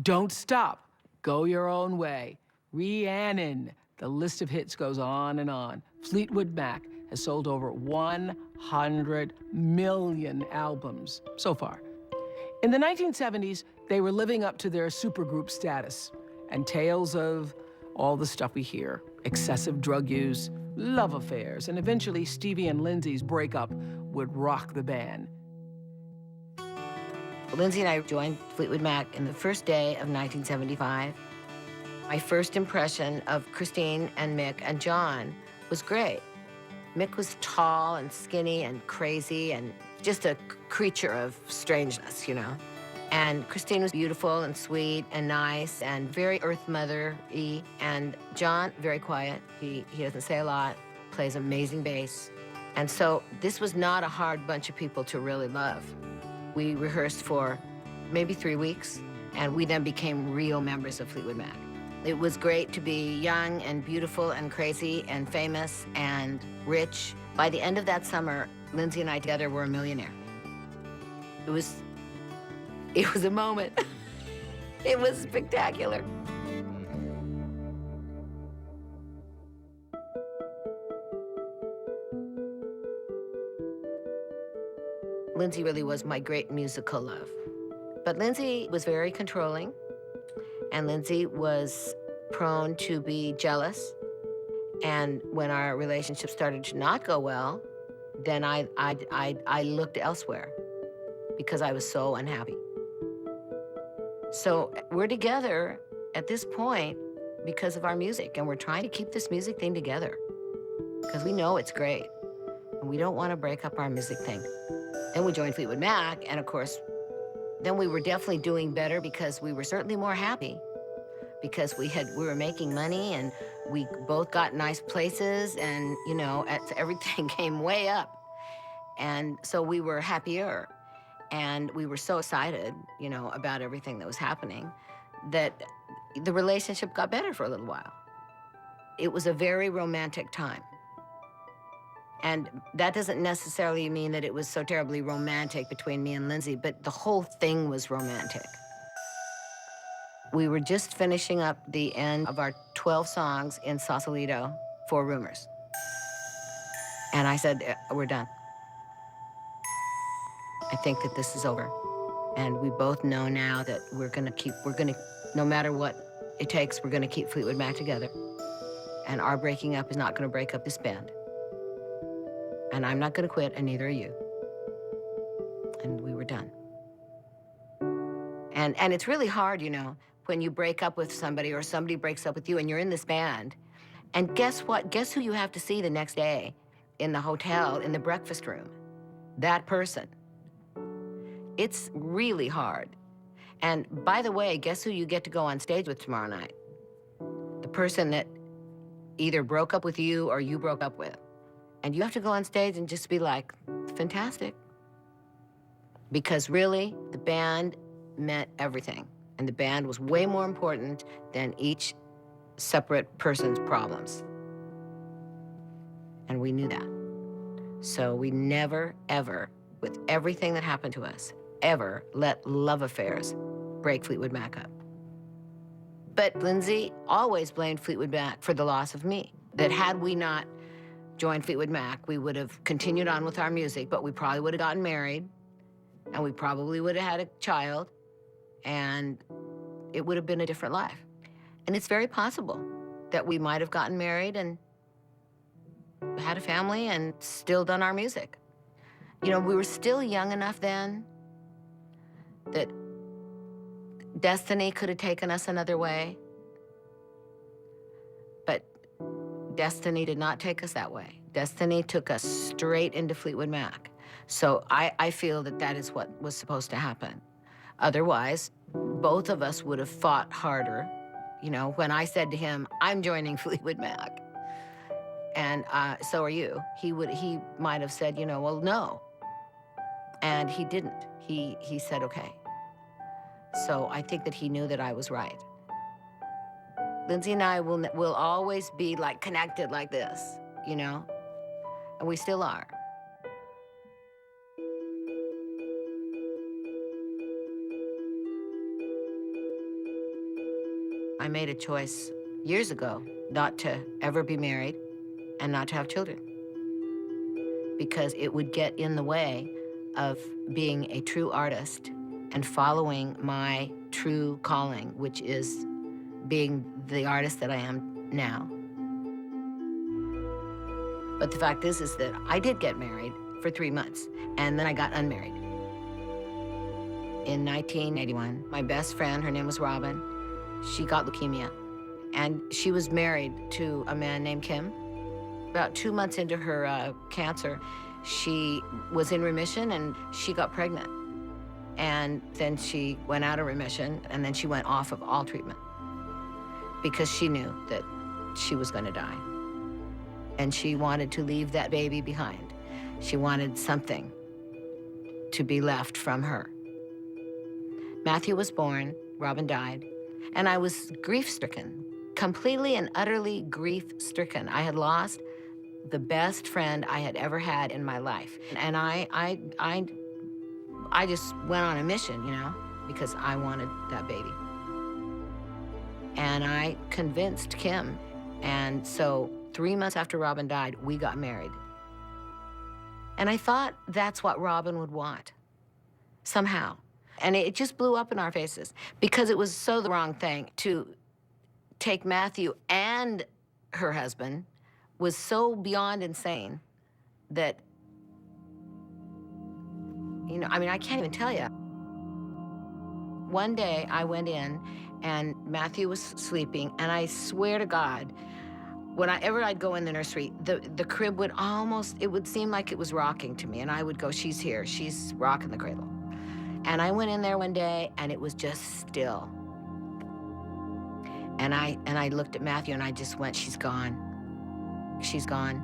Don't Stop, Go Your Own Way, Rhiannon. The list of hits goes on and on. Fleetwood Mac has sold over 100 million albums so far. In the 1970s, they were living up to their supergroup status, and tales of all the stuff we hear: excessive drug use, love affairs, and eventually Stevie and Lindsey's breakup would rock the band. Lindsey and I joined Fleetwood Mac in the first day of 1975. My first impression of Christine and Mick and John was great. Mick was tall and skinny and crazy and just a creature of strangeness, you know. And Christine was beautiful and sweet and nice and very Earth Mother-y. And John, very quiet. He doesn't say a lot, plays amazing bass. And so this was not a hard bunch of people to really love. We rehearsed for maybe 3 weeks, and we then became real members of Fleetwood Mac. It was great to be young and beautiful and crazy and famous and rich. By the end of that summer, Lindsey and I together were a millionaire. It was a moment. It was spectacular. Lindsey really was my great musical love. But Lindsey was very controlling, and Lindsey was prone to be jealous. And when our relationship started to not go well, then I looked elsewhere because I was so unhappy. So we're together at this point because of our music, and we're trying to keep this music thing together because we know it's great, and we don't want to break up our music thing. Then we joined Fleetwood Mac, and of course, then we were definitely doing better because we were certainly more happy because we were making money, and we both got nice places, and you know, everything came way up. And so we were happier, and we were so excited, you know, about everything that was happening that the relationship got better for a little while. It was a very romantic time. And that doesn't necessarily mean that it was so terribly romantic between me and Lindsey, but the whole thing was romantic. We were just finishing up the end of our 12 songs in Sausalito for Rumors. And I said, we're done. I think that this is over. And we both know now that no matter what it takes, we're gonna keep Fleetwood Mac together. And our breaking up is not gonna break up this band. And I'm not gonna quit, and neither are you. And we were done. And it's really hard, you know, when you break up with somebody or somebody breaks up with you and you're in this band. And guess what? Guess who you have to see the next day in the hotel, in the breakfast room? That person. It's really hard. And by the way, guess who you get to go on stage with tomorrow night? The person that either broke up with you or you broke up with. And you have to go on stage and just be like, fantastic. Because really, the band meant everything. And the band was way more important than each separate person's problems. And we knew that. So we never, ever, with everything that happened to us, ever let love affairs break Fleetwood Mac up. But Lindsey always blamed Fleetwood Mac for the loss of me. That had we not joined Fleetwood Mac, we would have continued on with our music, but we probably would have gotten married, and we probably would have had a child, and it would have been a different life. And it's very possible that we might have gotten married and had a family and still done our music. You know, we were still young enough then that destiny could have taken us another way, but destiny did not take us that way. Destiny took us straight into Fleetwood Mac. So I feel that that is what was supposed to happen. Otherwise, both of us would have fought harder. You know, when I said to him, I'm joining Fleetwood Mac, and so are you, he might have said, you know, well, no. And he didn't. He said, okay. So I think that he knew that I was right. Lindsey and I will always be like connected like this, you know? And we still are. I made a choice years ago not to ever be married and not to have children, because it would get in the way of being a true artist and following my true calling, which is being the artist that I am now. But the fact is that I did get married for 3 months, and then I got unmarried. In 1981, my best friend, her name was Robin, she got leukemia, and she was married to a man named Kim. About 2 months into her cancer, she was in remission and she got pregnant. And then she went out of remission, and then she went off of all treatment because she knew that she was going to die. And she wanted to leave that baby behind. She wanted something to be left from her. Matthew was born, Robin died, and I was grief-stricken, completely and utterly grief-stricken. I had lost the best friend I had ever had in my life. And I just went on a mission, you know, because I wanted that baby. And I convinced Kim. And so 3 months after Robin died, we got married. And I thought that's what Robin would want, somehow. And it just blew up in our faces because it was so the wrong thing to take Matthew and her husband was so beyond insane that, you know, I mean, I can't even tell you. One day I went in and Matthew was sleeping, and I swear to God, whenever I'd go in the nursery, the crib would almost, it would seem like it was rocking to me, and I would go, she's here, she's rocking the cradle. And I went in there one day and it was just still. And I looked at Matthew and I just went, she's gone. She's gone.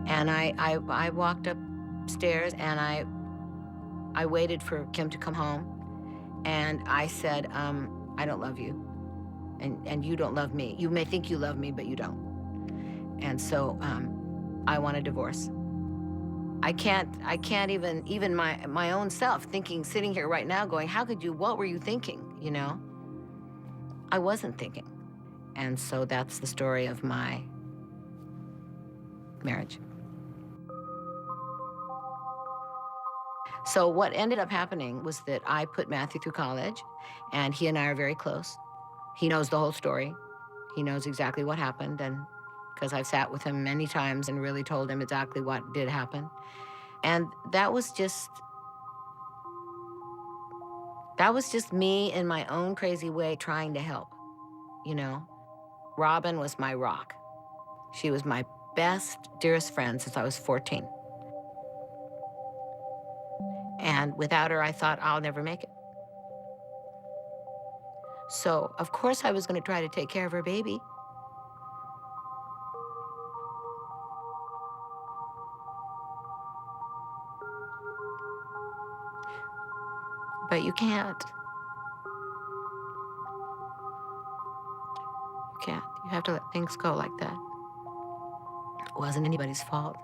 And I walked upstairs and I waited for Kim to come home, and I said, I don't love you, and you don't love me. You may think you love me, but you don't. And so I want a divorce. I can't even my own self sitting here right now going, how could you, what were you thinking, you know? I wasn't thinking. And so that's the story of my marriage. So what ended up happening was that I put Matthew through college, and he and I are very close. He knows the whole story. He knows exactly what happened, and because I've sat with him many times and really told him exactly what did happen. And that was just me in my own crazy way trying to help, you know? Robin was my rock. She was my best, dearest friend since I was 14. And without her, I thought, I'll never make it. So, of course, I was going to try to take care of her baby. But you can't. You can't. You have to let things go like that. It wasn't anybody's fault.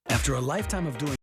After a lifetime of doing